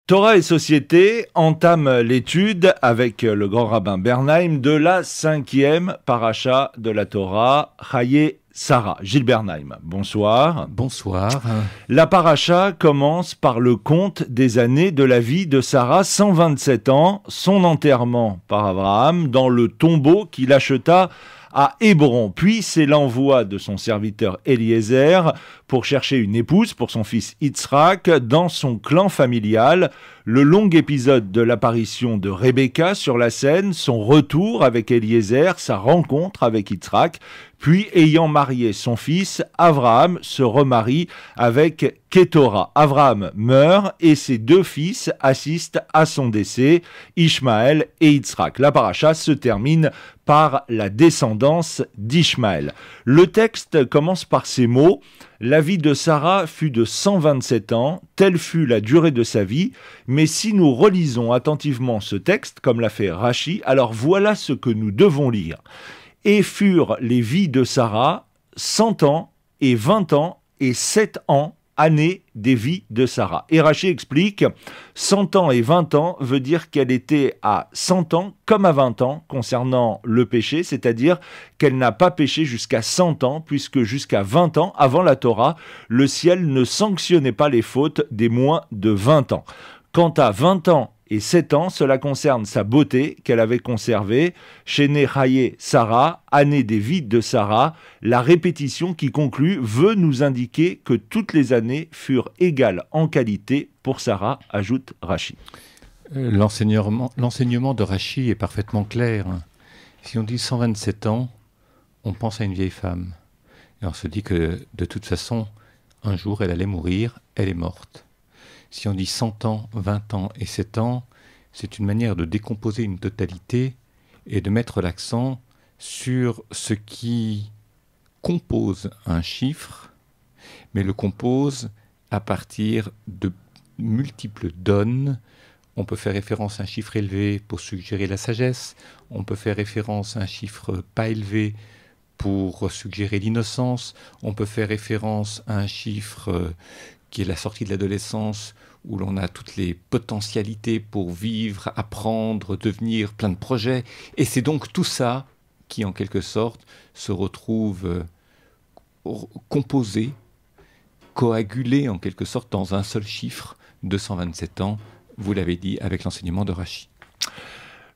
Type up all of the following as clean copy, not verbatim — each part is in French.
Torah et Société entament l'étude avec le grand rabbin Bernheim de la 5e paracha de la Torah, Chayei Sarah. Gilles Bernheim, bonsoir. Bonsoir. La paracha commence par le compte des années de la vie de Sarah, 127 ans, son enterrement par Abraham dans le tombeau qu'il acheta à Hébron. Puis c'est l'envoi de son serviteur Eliezer pour chercher une épouse pour son fils Yitzhak dans son clan familial. Le long épisode de l'apparition de Rebecca sur la scène, son retour avec Eliezer, sa rencontre avec Yitzhak, puis ayant marié son fils, Abraham se remarie avec Ketora. Abraham meurt et ses deux fils assistent à son décès, Ishmaël et Yitzhak. La paracha se termine par la descendance d'Ishmaël. Le texte commence par ces mots: la vie de Sarah fut de 127 ans, telle fut la durée de sa vie. Mais si nous relisons attentivement ce texte, comme l'a fait Rashi, alors voilà ce que nous devons lire. Et furent les vies de Sarah 100 ans et 20 ans et 7 ans, années des vies de Sarah. Et Rashi explique, 100 ans et 20 ans veut dire qu'elle était à 100 ans comme à 20 ans concernant le péché, c'est-à-dire qu'elle n'a pas péché jusqu'à 100 ans, puisque jusqu'à 20 ans, avant la Torah, le ciel ne sanctionnait pas les fautes des moins de 20 ans. Quant à 20 ans et 7 ans, cela concerne sa beauté qu'elle avait conservée. Chayei Sarah, année des vies de Sarah, la répétition qui conclut veut nous indiquer que toutes les années furent égales en qualité pour Sarah, ajoute Rashi. L'enseignement de Rashi est parfaitement clair. Si on dit 127 ans, on pense à une vieille femme. Et on se dit que de toute façon, un jour elle allait mourir, elle est morte. Si on dit 100 ans, 20 ans et 7 ans, c'est une manière de décomposer une totalité et de mettre l'accent sur ce qui compose un chiffre, mais le compose à partir de multiples donnes. On peut faire référence à un chiffre élevé pour suggérer la sagesse, on peut faire référence à un chiffre pas élevé pour suggérer l'innocence, on peut faire référence à un chiffre qui est la sortie de l'adolescence, où l'on a toutes les potentialités pour vivre, apprendre, devenir plein de projets. Et c'est donc tout ça qui, en quelque sorte, se retrouve composé, coagulé, en quelque sorte, dans un seul chiffre, 227 ans, vous l'avez dit, avec l'enseignement de Rashi.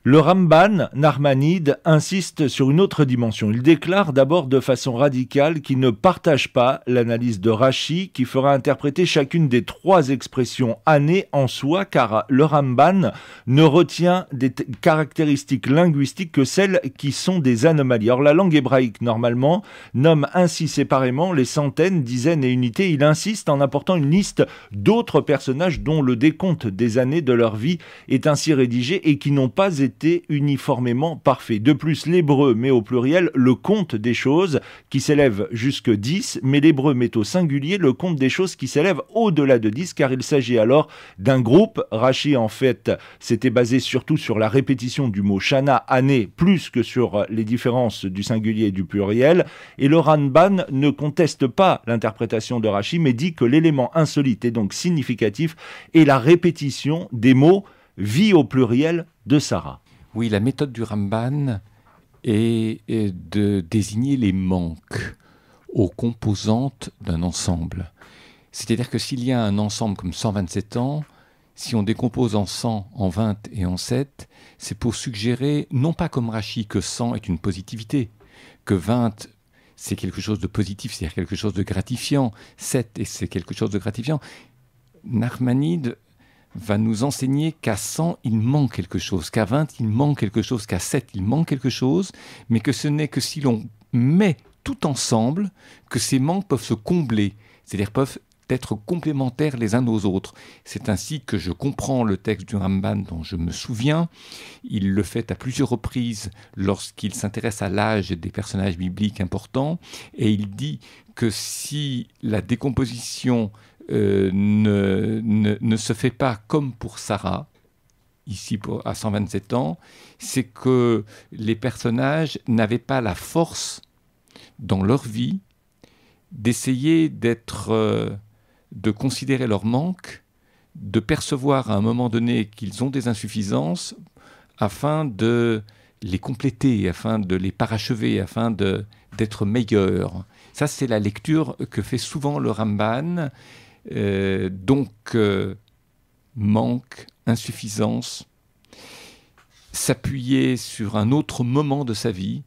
Le Ramban Nachmanide insiste sur une autre dimension. Il déclare d'abord de façon radicale qu'il ne partage pas l'analyse de Rashi qui fera interpréter chacune des trois expressions années en soi, car le Ramban ne retient des caractéristiques linguistiques que celles qui sont des anomalies. Or, la langue hébraïque, normalement, nomme ainsi séparément les centaines, dizaines et unités. Il insiste en apportant une liste d'autres personnages dont le décompte des années de leur vie est ainsi rédigé et qui n'ont pas été uniformément parfait. De plus, l'hébreu met au pluriel le compte des choses qui s'élève jusque 10, mais l'hébreu met au singulier le compte des choses qui s'élèvent au-delà de 10, car il s'agit alors d'un groupe. Rashi, en fait, s'était basé surtout sur la répétition du mot shana, année, plus que sur les différences du singulier et du pluriel. Et le Ramban ne conteste pas l'interprétation de Rashi, mais dit que l'élément insolite et donc significatif est la répétition des mots vie au pluriel de Sarah. Oui, la méthode du Ramban est de désigner les manques aux composantes d'un ensemble. C'est-à-dire que s'il y a un ensemble comme 127 ans, si on décompose en 100, en 20 et en 7, c'est pour suggérer, non pas comme Rashi, que 100 est une positivité, que 20 c'est quelque chose de positif, c'est-à-dire quelque chose de gratifiant, 7 c'est quelque chose de gratifiant. Nachmanide va nous enseigner qu'à 100, il manque quelque chose, qu'à 20, il manque quelque chose, qu'à 7, il manque quelque chose, mais que ce n'est que si l'on met tout ensemble que ces manques peuvent se combler, c'est-à-dire peuvent être complémentaires les uns aux autres. C'est ainsi que je comprends le texte du Ramban dont je me souviens. Il le fait à plusieurs reprises lorsqu'il s'intéresse à l'âge des personnages bibliques importants, et il dit que si la décomposition ne se fait pas comme pour Sarah, ici à 127 ans, c'est que les personnages n'avaient pas la force dans leur vie d'essayer de considérer leur manque de percevoir à un moment donné qu'ils ont des insuffisances afin de les compléter, afin de les parachever, afin d'être meilleurs. Ça, c'est la lecture que fait souvent le Ramban. Manque, insuffisance, s'appuyer sur un autre moment de sa vie.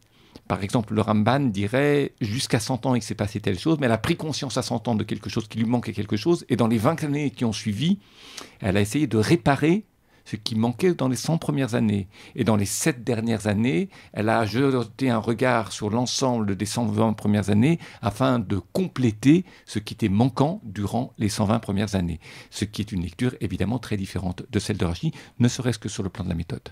Par exemple, le Ramban dirait jusqu'à 100 ans il s'est passé telle chose, mais elle a pris conscience à 100 ans de quelque chose, qui lui manquait quelque chose, et dans les 20 années qui ont suivi, elle a essayé de réparer ce qui manquait dans les 100 premières années. Et dans les 7 dernières années, elle a jeté un regard sur l'ensemble des 120 premières années afin de compléter ce qui était manquant durant les 120 premières années. Ce qui est une lecture évidemment très différente de celle de Rashi, ne serait-ce que sur le plan de la méthode.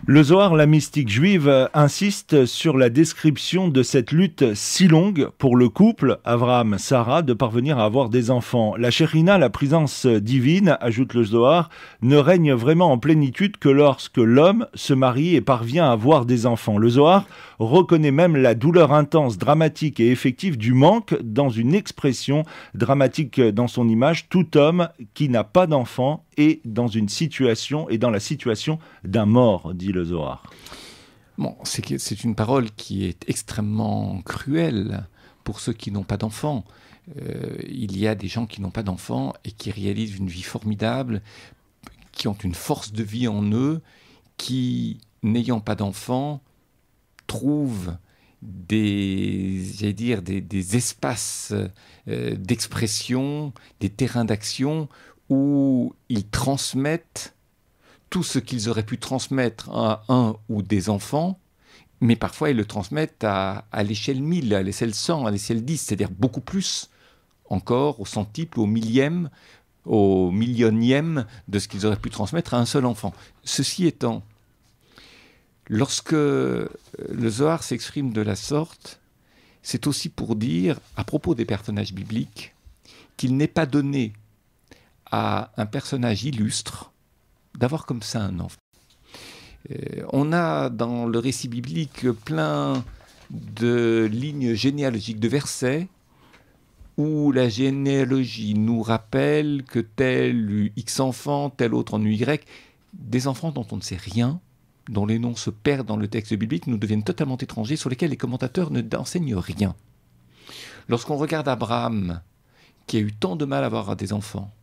Le Zohar, la mystique juive, insiste sur la description de cette lutte si longue pour le couple, Abraham-Sarah, de parvenir à avoir des enfants. La Shekhinah, la présence divine, ajoute le Zohar, ne règne vraiment en plénitude que lorsque l'homme se marie et parvient à avoir des enfants. Le Zohar reconnaît même la douleur intense, dramatique et effective du manque dans une expression dramatique dans son image. Tout homme qui n'a pas d'enfant est dans la situation d'un mort, dit le Zohar. Bon, c'est une parole qui est extrêmement cruelle pour ceux qui n'ont pas d'enfants. Il y a des gens qui n'ont pas d'enfants et qui réalisent une vie formidable, qui ont une force de vie en eux, qui, n'ayant pas d'enfants, trouvent des espaces d'expression, des terrains d'action où ils transmettent tout ce qu'ils auraient pu transmettre à un ou des enfants, mais parfois ils le transmettent à l'échelle 1000, à l'échelle 100, à l'échelle 10, c'est-à-dire beaucoup plus encore, au centuple, au millième, au millionième de ce qu'ils auraient pu transmettre à un seul enfant. Ceci étant, lorsque le Zohar s'exprime de la sorte, c'est aussi pour dire, à propos des personnages bibliques, qu'il n'est pas donné à un personnage illustre d'avoir comme ça un enfant. On a dans le récit biblique plein de lignes généalogiques, de versets, où la généalogie nous rappelle que tel eut X enfants, tel autre en eut Y, des enfants dont on ne sait rien, dont les noms se perdent dans le texte biblique, nous deviennent totalement étrangers, sur lesquels les commentateurs ne enseignent rien. Lorsqu'on regarde Abraham, qui a eu tant de mal à avoir des enfants,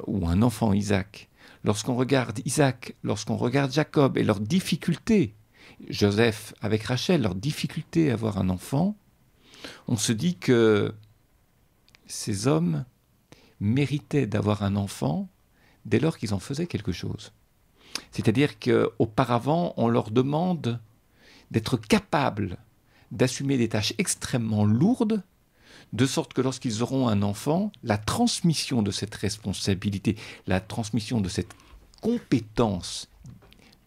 ou un enfant Isaac, lorsqu'on regarde Isaac, lorsqu'on regarde Jacob et leurs difficultés, Joseph avec Rachel, leurs difficultés à avoir un enfant, on se dit que ces hommes méritaient d'avoir un enfant dès lors qu'ils en faisaient quelque chose. C'est-à-dire qu'auparavant, on leur demande d'être capables d'assumer des tâches extrêmement lourdes, de sorte que lorsqu'ils auront un enfant, la transmission de cette responsabilité, la transmission de cette compétence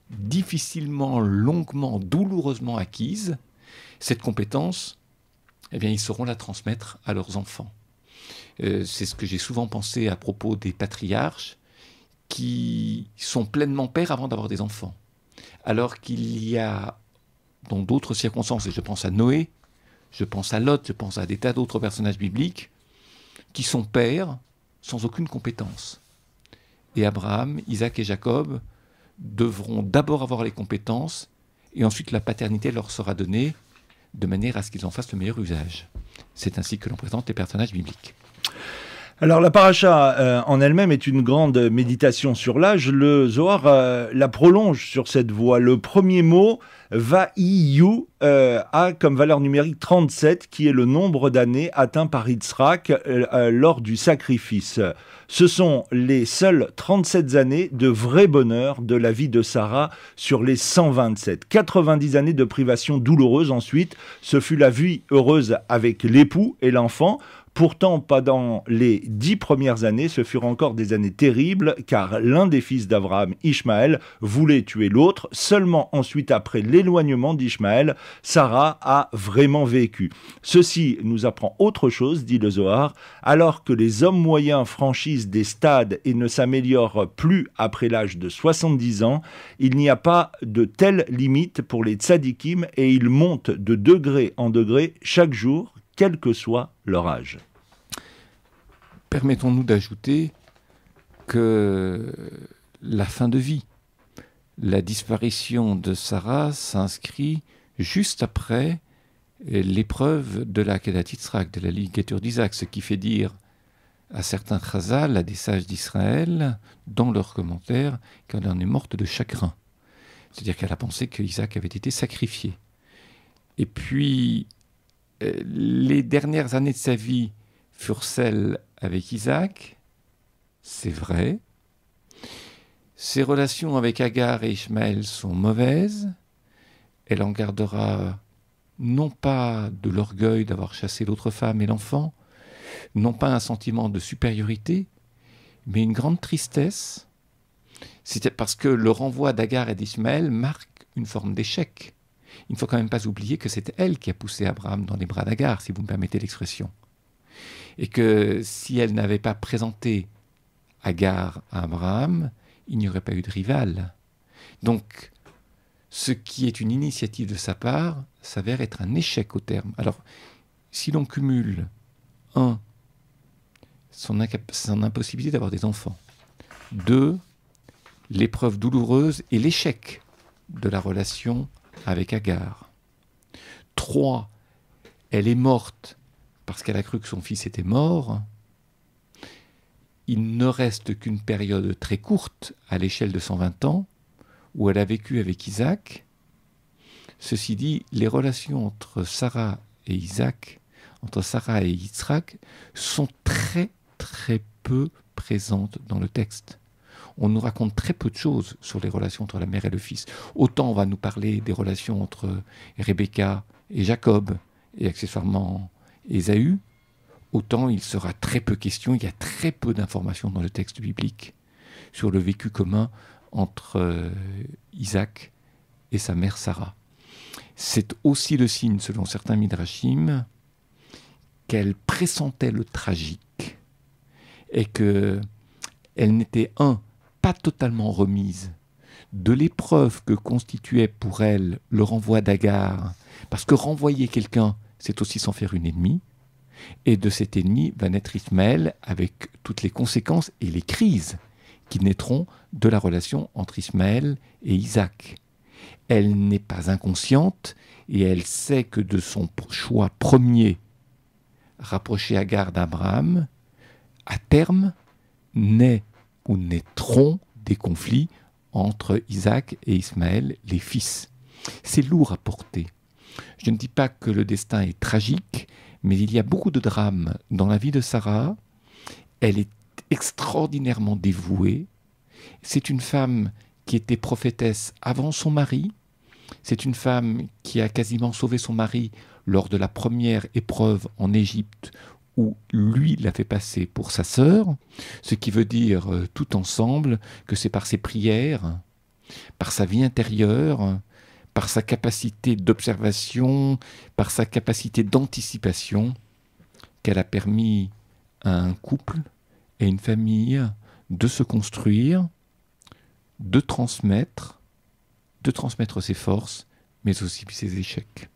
difficilement, longuement, douloureusement acquise, cette compétence, eh bien, ils sauront la transmettre à leurs enfants. C'est ce que j'ai souvent pensé à propos des patriarches qui sont pleinement pères avant d'avoir des enfants. Alors qu'il y a, dans d'autres circonstances, et je pense à Noé, je pense à Lot, je pense à des tas d'autres personnages bibliques, qui sont pères sans aucune compétence. Et Abraham, Isaac et Jacob devront d'abord avoir les compétences, et ensuite la paternité leur sera donnée, de manière à ce qu'ils en fassent le meilleur usage. C'est ainsi que l'on présente les personnages bibliques. Alors la paracha en elle-même est une grande méditation sur l'âge. Le Zohar la prolonge sur cette voie. Le premier mot, Vaïyu, a comme valeur numérique 37, qui est le nombre d'années atteint par Yitzhak lors du sacrifice. Ce sont les seules 37 années de vrai bonheur de la vie de Sarah sur les 127. 90 années de privation douloureuse ensuite. Ce fut la vie heureuse avec l'époux et l'enfant. Pourtant, pas dans les 10 premières années, ce furent encore des années terribles, car l'un des fils d'Abraham, Ishmaël, voulait tuer l'autre. Seulement ensuite, après l'éloignement d'Ishmaël, Sarah a vraiment vécu. Ceci nous apprend autre chose, dit le Zohar, alors que les hommes moyens franchissent des stades et ne s'améliorent plus après l'âge de 70 ans, il n'y a pas de telle limite pour les tzadikim et ils montent de degré en degré chaque jour, quel que soit leur âge. Permettons-nous d'ajouter que la fin de vie, la disparition de Sarah s'inscrit juste après l'épreuve de la Kedat Yitzhak, de la ligature d'Isaac, ce qui fait dire à certains Chazal, à des sages d'Israël, dans leurs commentaires, qu'elle en est morte de chagrin. C'est-à-dire qu'elle a pensé qu'Isaac avait été sacrifié. Et puis, les dernières années de sa vie furent celles avec Isaac, c'est vrai. Ses relations avec Agar et Ishmaël sont mauvaises. Elle en gardera non pas de l'orgueil d'avoir chassé l'autre femme et l'enfant, non pas un sentiment de supériorité, mais une grande tristesse. C'était parce que le renvoi d'Agar et d'Ishmaël marque une forme d'échec. Il ne faut quand même pas oublier que c'est elle qui a poussé Abraham dans les bras d'Agar, si vous me permettez l'expression. Et que si elle n'avait pas présenté Agar à Abraham, il n'y aurait pas eu de rival. Donc, ce qui est une initiative de sa part s'avère être un échec au terme. Alors, si l'on cumule, son impossibilité d'avoir des enfants, 2, l'épreuve douloureuse et l'échec de la relation avec Agar, 3, elle est morte parce qu'elle a cru que son fils était mort, il ne reste qu'une période très courte à l'échelle de 120 ans où elle a vécu avec Isaac. Ceci dit, les relations entre Sarah et Isaac, entre Sarah et Yitzhak, sont très très peu présentes dans le texte. On nous raconte très peu de choses sur les relations entre la mère et le fils. Autant on va nous parler des relations entre Rebecca et Jacob, et accessoirement Ésaü, autant il sera très peu question, il y a très peu d'informations dans le texte biblique sur le vécu commun entre Isaac et sa mère Sarah. C'est aussi le signe, selon certains midrashim, qu'elle pressentait le tragique et qu'elle n'était, pas totalement remise de l'épreuve que constituait pour elle le renvoi d'Agar, parce que renvoyer quelqu'un, c'est aussi s'en faire une ennemie, et de cet ennemi va naître Ishmaël avec toutes les conséquences et les crises qui naîtront de la relation entre Ishmaël et Isaac. Elle n'est pas inconsciente et elle sait que de son choix premier, rapprocher Agar d'Abraham, à terme, naîtront des conflits entre Isaac et Ishmaël, les fils. C'est lourd à porter. Je ne dis pas que le destin est tragique, mais il y a beaucoup de drames dans la vie de Sarah. Elle est extraordinairement dévouée. C'est une femme qui était prophétesse avant son mari. C'est une femme qui a quasiment sauvé son mari lors de la première épreuve en Égypte, où lui l'a fait passer pour sa sœur, ce qui veut dire tout ensemble que c'est par ses prières, par sa vie intérieure, par sa capacité d'observation, par sa capacité d'anticipation, qu'elle a permis à un couple et une famille de se construire, de transmettre ses forces, mais aussi ses échecs.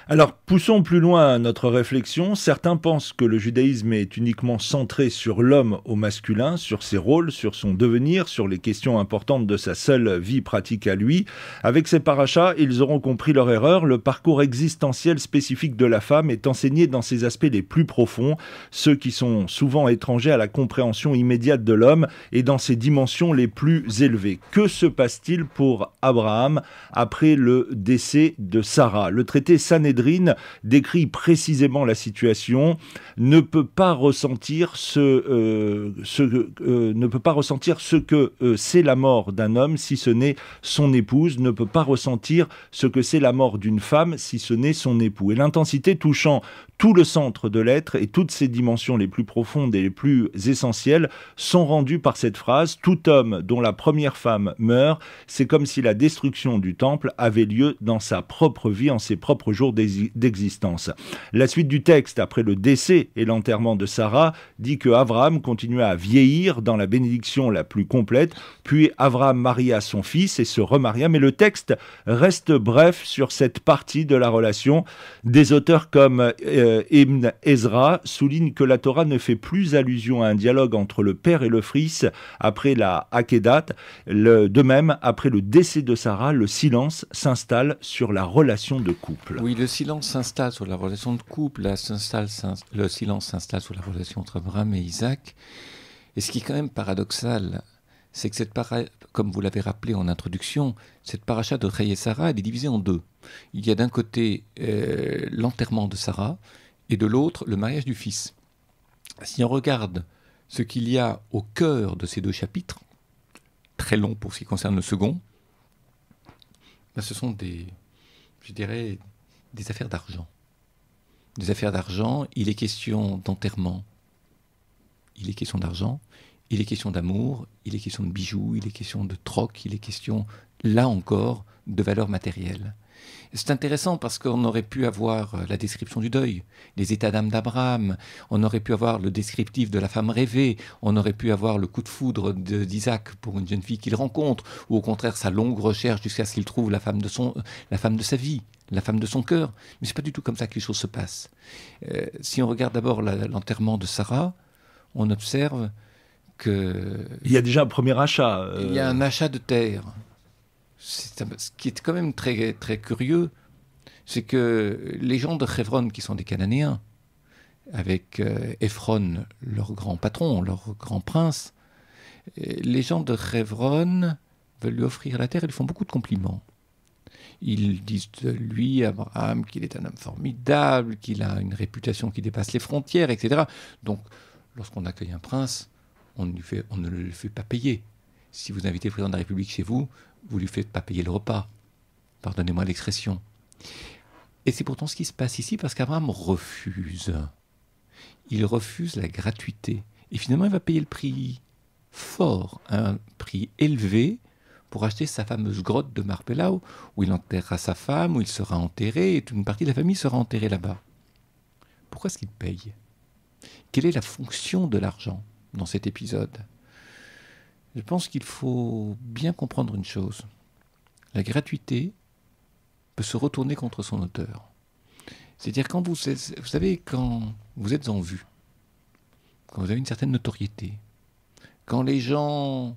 Alors, poussons plus loin notre réflexion. Certains pensent que le judaïsme est uniquement centré sur l'homme au masculin, sur ses rôles, sur son devenir, sur les questions importantes de sa seule vie pratique à lui. Avec ces parachas, ils auront compris leur erreur. Le parcours existentiel spécifique de la femme est enseigné dans ses aspects les plus profonds, ceux qui sont souvent étrangers à la compréhension immédiate de l'homme et dans ses dimensions les plus élevées. Que se passe-t-il pour Abraham après le décès de Sarah ? Le traité Sanhédrin décrit précisément la situation, ne peut pas ressentir ce que c'est la mort d'un homme si ce n'est son épouse, ne peut pas ressentir ce que c'est la mort d'une femme si ce n'est son époux. Et l'intensité touchant tout le centre de l'être et toutes ses dimensions les plus profondes et les plus essentielles sont rendues par cette phrase: tout homme dont la première femme meurt, c'est comme si la destruction du temple avait lieu dans sa propre vie, en ses propres jours d'existence. La suite du texte, après le décès et l'enterrement de Sarah, dit que Abraham continua à vieillir dans la bénédiction la plus complète, puis Abraham maria son fils et se remaria, mais le texte reste bref sur cette partie de la relation. Des auteurs comme Ibn Ezra souligne que la Torah ne fait plus allusion à un dialogue entre le père et le fils après la Akedat. De même, après le décès de Sarah, le silence s'installe sur la relation de couple. Oui, le silence s'installe sur la relation de couple, le silence s'installe sur la relation entre Abraham et Isaac. Et ce qui est quand même paradoxal, c'est que comme vous l'avez rappelé en introduction, cette paracha de Chayei Sarah, elle est divisée en deux. Il y a d'un côté l'enterrement de Sarah et de l'autre le mariage du fils. Si on regarde ce qu'il y a au cœur de ces deux chapitres, très long pour ce qui concerne le second, ce sont des affaires d'argent. Des affaires d'argent, il est question d'enterrement, il est question d'argent, il est question d'amour, il est question de bijoux, il est question de troc, il est question, là encore, de valeurs matérielles. C'est intéressant parce qu'on aurait pu avoir la description du deuil, les états d'âme d'Abraham, on aurait pu avoir le descriptif de la femme rêvée, on aurait pu avoir le coup de foudre d'Isaac pour une jeune fille qu'il rencontre, ou au contraire sa longue recherche jusqu'à ce qu'il trouve la femme de sa vie, la femme de son cœur. Mais ce n'est pas du tout comme ça que les choses se passent. Si on regarde d'abord l'enterrement de Sarah, on observe il y a déjà un premier achat. Il y a un achat de terre. Ce qui est quand même très, très curieux, c'est que les gens de Hebron, qui sont des Cananéens, avec Ephron, leur grand patron, leur grand prince, les gens de Hebron veulent lui offrir la terre et lui font beaucoup de compliments. Ils disent de lui, Abraham, qu'il est un homme formidable, qu'il a une réputation qui dépasse les frontières, etc. Donc, lorsqu'on accueille un prince, on ne le fait pas payer. Si vous invitez le président de la République chez vous, vous ne lui faites pas payer le repas. Pardonnez-moi l'expression. Et c'est pourtant ce qui se passe ici, parce qu'Abraham refuse. Il refuse la gratuité. Et finalement, il va payer le prix fort, un prix élevé, pour acheter sa fameuse grotte de Marpella, où il enterrera sa femme, où il sera enterré, et toute une partie de la famille sera enterrée là-bas. Pourquoi est-ce qu'il paye ? Quelle est la fonction de l'argent dans cet épisode ? Je pense qu'il faut bien comprendre une chose. La gratuité peut se retourner contre son auteur. C'est-à-dire quand vous savez, quand vous êtes en vue, quand vous avez une certaine notoriété, quand les gens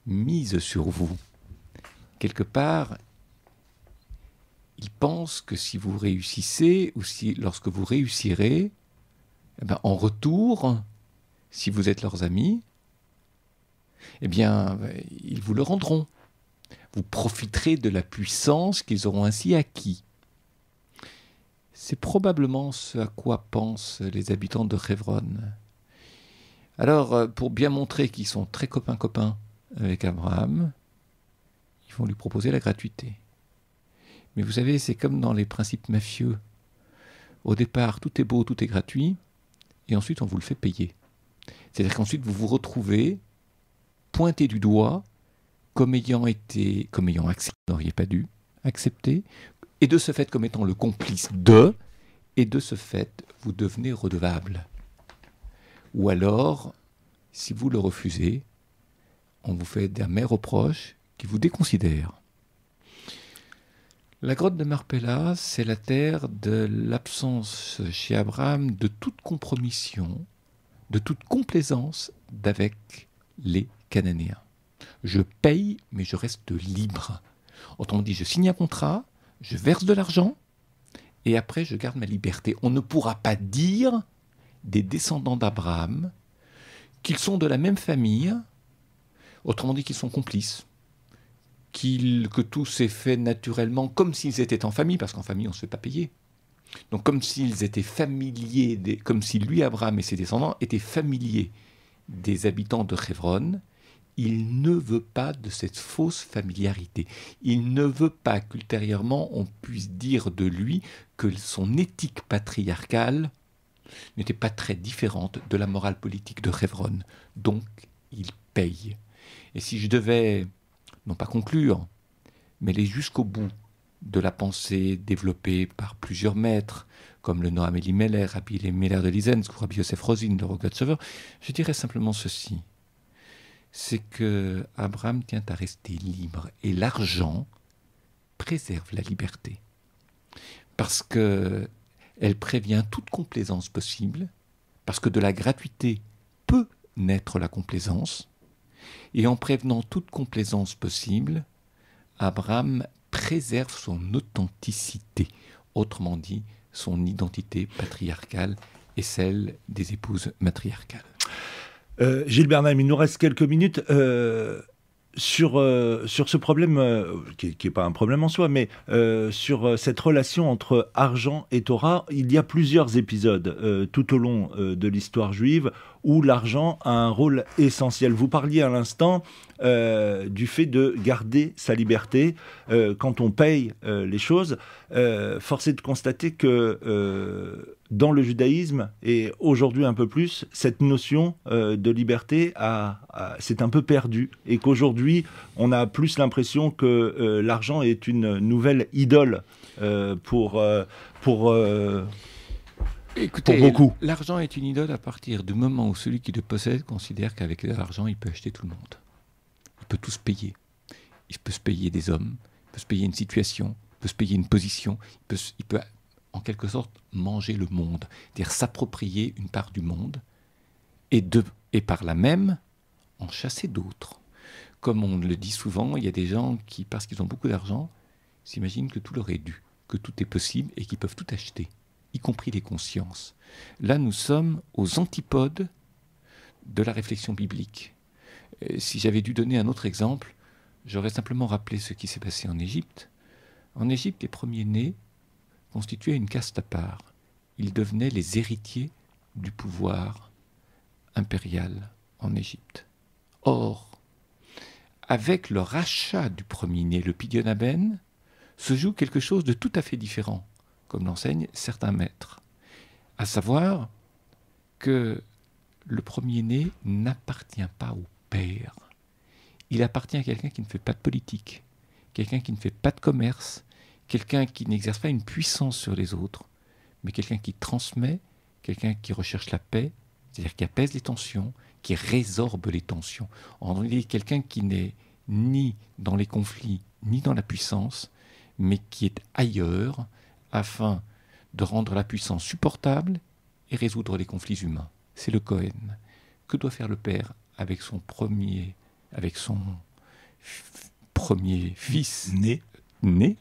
misent sur vous, quelque part, ils pensent que si vous réussissez, ou lorsque vous réussirez, en retour, si vous êtes leurs amis, ils vous le rendront. Vous profiterez de la puissance qu'ils auront ainsi acquis. C'est probablement ce à quoi pensent les habitants de Hebron. Alors, pour bien montrer qu'ils sont très copains-copains avec Abraham, ils vont lui proposer la gratuité. Mais vous savez, c'est comme dans les principes mafieux. Au départ, tout est beau, tout est gratuit, et ensuite on vous le fait payer. C'est-à-dire qu'ensuite vous vous retrouvez pointé du doigt comme ayant accepté, vous n'auriez pas dû accepter, et de ce fait comme étant le complice de, et de ce fait vous devenez redevable. Ou alors, si vous le refusez, on vous fait d'amers reproches qui vous déconsidèrent. La grotte de Marpella, c'est la terre de l'absence chez Abraham de toute compromission, de toute complaisance d'avec les Cananéens. Je paye, mais je reste libre. Autrement dit, je signe un contrat, je verse de l'argent, et après je garde ma liberté. On ne pourra pas dire des descendants d'Abraham qu'ils sont de la même famille, autrement dit qu'ils sont complices, que tout s'est fait naturellement comme s'ils étaient en famille, parce qu'en famille on ne se fait pas payer. Donc comme s'ils étaient familiers, comme si lui, Abraham et ses descendants, étaient familiers des habitants de Hebron. Il ne veut pas de cette fausse familiarité. Il ne veut pas qu'ultérieurement on puisse dire de lui que son éthique patriarcale n'était pas très différente de la morale politique de Hebron. Donc il paye. Et si je devais, non pas conclure, mais aller jusqu'au bout de la pensée développée par plusieurs maîtres, comme le Noam Elimelech, Rabbi Elimelech de Lizensk ou Rabbi Yosef Rosin de Rogatchover, je dirais simplement ceci. C'est que Abraham tient à rester libre, et l'argent préserve la liberté. Parce que Elle prévient toute complaisance possible, parce que de la gratuité peut naître la complaisance. Et en prévenant toute complaisance possible, Abraham préserve son authenticité, autrement dit, son identité patriarcale et celle des épouses matriarcales. Gilles Bernheim, il nous reste quelques minutes. Sur ce problème, qui n'est pas un problème en soi, mais sur cette relation entre argent et Torah, il y a plusieurs épisodes tout au long de l'histoire juive où l'argent a un rôle essentiel. Vous parliez à l'instant du fait de garder sa liberté quand on paye les choses. Force est de constater que dans le judaïsme, et aujourd'hui un peu plus, cette notion de liberté s'est un peu perdue, et qu'aujourd'hui, on a plus l'impression que l'argent est une nouvelle idole pour beaucoup. L'argent est une idole à partir du moment où celui qui le possède considère qu'avec l'argent, il peut acheter tout le monde. Il peut tout se payer. Il peut se payer des hommes, il peut se payer une situation, il peut se payer une position, il peut en quelque sorte manger le monde, c'est-à-dire s'approprier une part du monde et par là même en chasser d'autres. Comme on le dit souvent, il y a des gens qui, parce qu'ils ont beaucoup d'argent, s'imaginent que tout leur est dû, que tout est possible et qu'ils peuvent tout acheter, y compris les consciences. Là, nous sommes aux antipodes de la réflexion biblique. Si j'avais dû donner un autre exemple, j'aurais simplement rappelé ce qui s'est passé en Égypte. En Égypte, les premiers-nés constituaient une caste à part. Ils devenaient les héritiers du pouvoir impérial en Égypte. Or, avec le rachat du premier-né, le Pidyon Aben, se joue quelque chose de tout à fait différent, comme l'enseignent certains maîtres. À savoir que le premier-né n'appartient pas au père. Il appartient à quelqu'un qui ne fait pas de politique, quelqu'un qui ne fait pas de commerce, quelqu'un qui n'exerce pas une puissance sur les autres, mais quelqu'un qui transmet, quelqu'un qui recherche la paix, c'est-à-dire qui apaise les tensions, qui résorbe les tensions. En réalité, quelqu'un qui n'est ni dans les conflits, ni dans la puissance, mais qui est ailleurs, afin de rendre la puissance supportable et résoudre les conflits humains. C'est le Cohen. Que doit faire le père avec son premier fils né?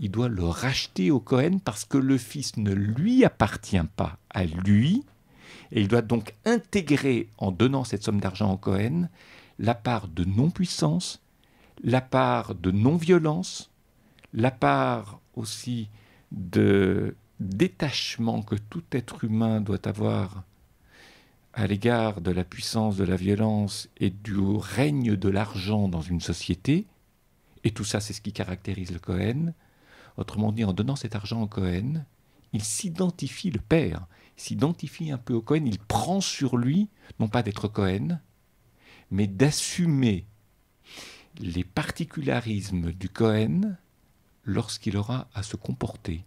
Il doit le racheter au Cohen parce que le fils ne lui appartient pas à lui, et il doit donc intégrer, en donnant cette somme d'argent au Cohen, la part de non-puissance, la part de non-violence, la part aussi de détachement que tout être humain doit avoir à l'égard de la puissance, de la violence et du règne de l'argent dans une société. Et tout ça, c'est ce qui caractérise le Cohen. Autrement dit, en donnant cet argent au Cohen, il s'identifie, le père, s'identifie un peu au Cohen, il prend sur lui, non pas d'être Cohen, mais d'assumer les particularismes du Cohen lorsqu'il aura à se comporter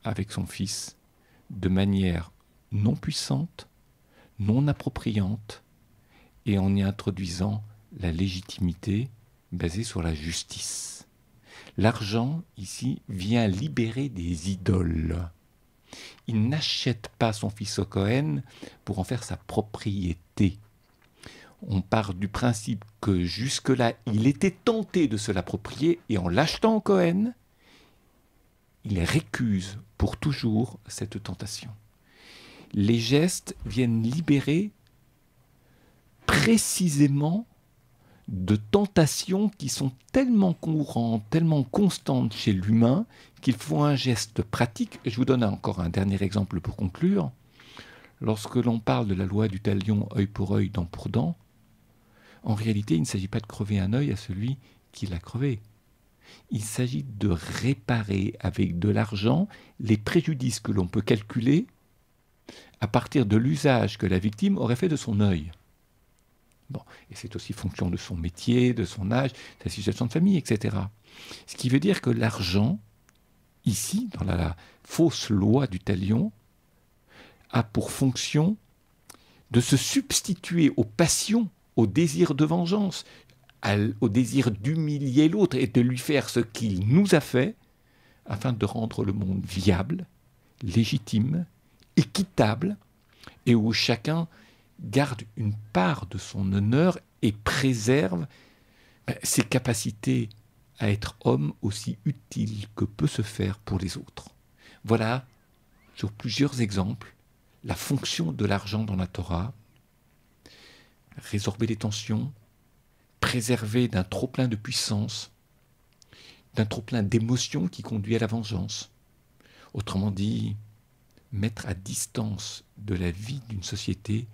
avec son fils de manière non puissante, non appropriante, et en y introduisant la légitimité basée sur la justice. L'argent, ici, vient libérer des idoles. Il n'achète pas son fils au Cohen pour en faire sa propriété. On part du principe que jusque-là, il était tenté de se l'approprier, et en l'achetant au Cohen, il récuse pour toujours cette tentation. Les gestes viennent libérer précisément de tentations qui sont tellement courantes, tellement constantes chez l'humain, qu'il faut un geste pratique. Je vous donne encore un dernier exemple pour conclure. Lorsque l'on parle de la loi du talion œil pour œil, dent pour dent, en réalité, il ne s'agit pas de crever un œil à celui qui l'a crevé. Il s'agit de réparer avec de l'argent les préjudices que l'on peut calculer à partir de l'usage que la victime aurait fait de son œil. Bon, et c'est aussi fonction de son métier, de son âge, de sa situation de famille, etc. Ce qui veut dire que l'argent, ici, dans la fausse loi du talion, a pour fonction de se substituer aux passions, au désir de vengeance, au désir d'humilier l'autre et de lui faire ce qu'il nous a fait, afin de rendre le monde viable, légitime, équitable, et où chacun garde une part de son honneur et préserve ses capacités à être homme aussi utile que peut se faire pour les autres. Voilà, sur plusieurs exemples, la fonction de l'argent dans la Torah: résorber les tensions, préserver d'un trop-plein de puissance, d'un trop-plein d'émotions qui conduit à la vengeance. Autrement dit, mettre à distance de la vie d'une société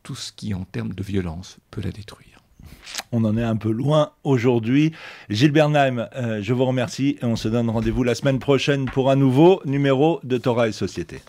tout ce qui, en termes de violence, peut la détruire. On en est un peu loin aujourd'hui. Gilles Bernheim, je vous remercie et on se donne rendez-vous la semaine prochaine pour un nouveau numéro de Torah et Société.